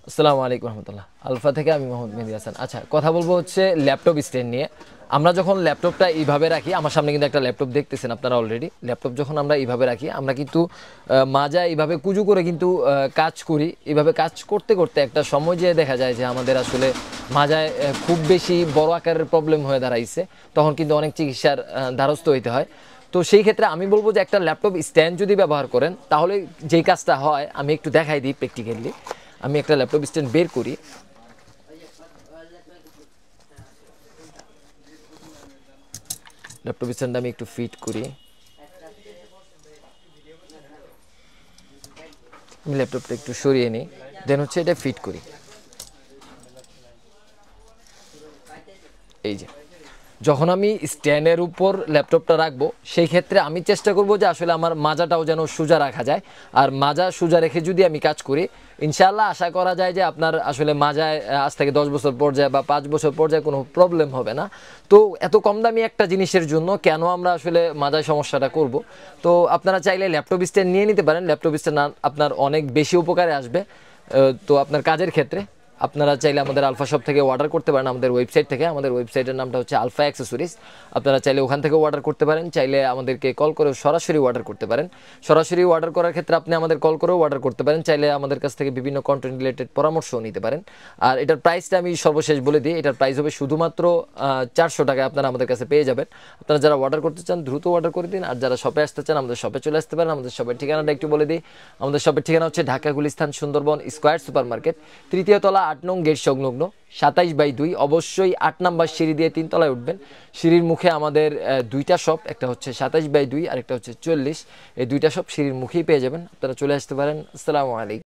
আসসালামু আলাইকুম রহমতুল্লাহ। আলফা থেকে আমি মোহাম্মদ মেহেদী হাসান। আচ্ছা, কথা বলবো হচ্ছে ল্যাপটপ স্ট্যান্ড নিয়ে। আমরা যখন ল্যাপটপটা এইভাবে রাখি, আমার সামনে কিন্তু একটা ল্যাপটপ দেখতেছেন আপনারা অলরেডি। ল্যাপটপ যখন আমরা এইভাবে রাখি, আমরা কিন্তু মাজা এইভাবে কুজু করে কিন্তু কাজ করি। এইভাবে কাজ করতে করতে একটা সময় যেয়ে দেখা যায় যে আমাদের আসলে মাজায় খুব বেশি বড় আকারের প্রবলেম হয়ে দাঁড়াইছে। তখন কিন্তু অনেক চিকিৎসার দ্বারস্থ হইতে হয়। তো সেই ক্ষেত্রে আমি বলবো যে একটা ল্যাপটপ স্ট্যান্ড যদি ব্যবহার করেন, তাহলে যেই কাজটা হয় আমি একটু দেখাই দিই প্র্যাকটিক্যালি। আমি একটা ল্যাপটপ স্ট্যান্ড বের করি। ল্যাপটপ স্ট্যান্ড আমি একটু ফিট করি। আমি ল্যাপটপটা একটু সরিয়ে নিই, দেন হচ্ছে এটা ফিট করি। এই যে যখন আমি স্ট্যান্ডের উপর ল্যাপটপটা রাখবো, সেই ক্ষেত্রে আমি চেষ্টা করব যে আসলে আমার মাজাটাও যেন সোজা রাখা যায়। আর মাজা সোজা রেখে যদি আমি কাজ করি, ইনশাআল্লাহ আশা করা যায় যে আপনার আসলে মাজায় আজ থেকে 10 বছর পর্যায়ে বা 5 বছর পর্যায়ে কোনো প্রবলেম হবে না। তো এত কম দামি একটা জিনিসের জন্য কেন আমরা আসলে মাজায় সমস্যাটা করব? তো আপনারা চাইলে ল্যাপটপ স্ট্যান্ড নিয়ে নিতে পারেন। ল্যাপটপ স্ট্যান্ড আপনার অনেক বেশি উপকারে আসবে। তো আপনার কাজের ক্ষেত্রে আপনারা চাইলে আমাদের আলফা শপ থেকে অর্ডার করতে পারেন, আমাদের ওয়েবসাইট থেকে। আমাদের ওয়েবসাইটের নামটা হচ্ছে আলফা অ্যাক্সেসরিজ। আপনারা চাইলে ওখান থেকেও অর্ডার করতে পারেন, চাইলে আমাদেরকে কল করে সরাসরি অর্ডার করতে পারেন। সরাসরি অর্ডার করার ক্ষেত্রে আপনি আমাদের কল করেও অর্ডার করতে পারেন, চাইলে আমাদের কাছ থেকে বিভিন্ন কন্টেন্ট রিলেটেড পরামর্শও নিতে পারেন। আর এটার প্রাইসটা আমি সর্বশেষ বলে দিই, এটার প্রাইস হবে শুধুমাত্র 400 টাকায় আপনারা আমাদের কাছে পেয়ে যাবেন। আপনারা যারা অর্ডার করতে চান দ্রুত অর্ডার করে দিন, আর যারা শপে আসতে চান আমাদের শপে চলে আসতে পারেন। আমাদের শপের ঠিকানাটা একটু বলে দিই। আমাদের শপের ঠিকানা হচ্ছে Dhaka Gulistan Sundarban square supermarket, 3য় তলা 8 নং গেট সংলগ্ন 27/2। অবশ্যই 8 নাম্বার সিঁড়ি দিয়ে 3 তলায় উঠবেন। সিঁড়ির মুখে আমাদের দুইটা শপ, একটা হচ্ছে 27/2 আর একটা হচ্ছে 40। এই দুইটা শপ সিঁড়ির মুখেই পেয়ে যাবেন। আপনারা চলে আসতে পারেন। আসসালামু আলাইকুম।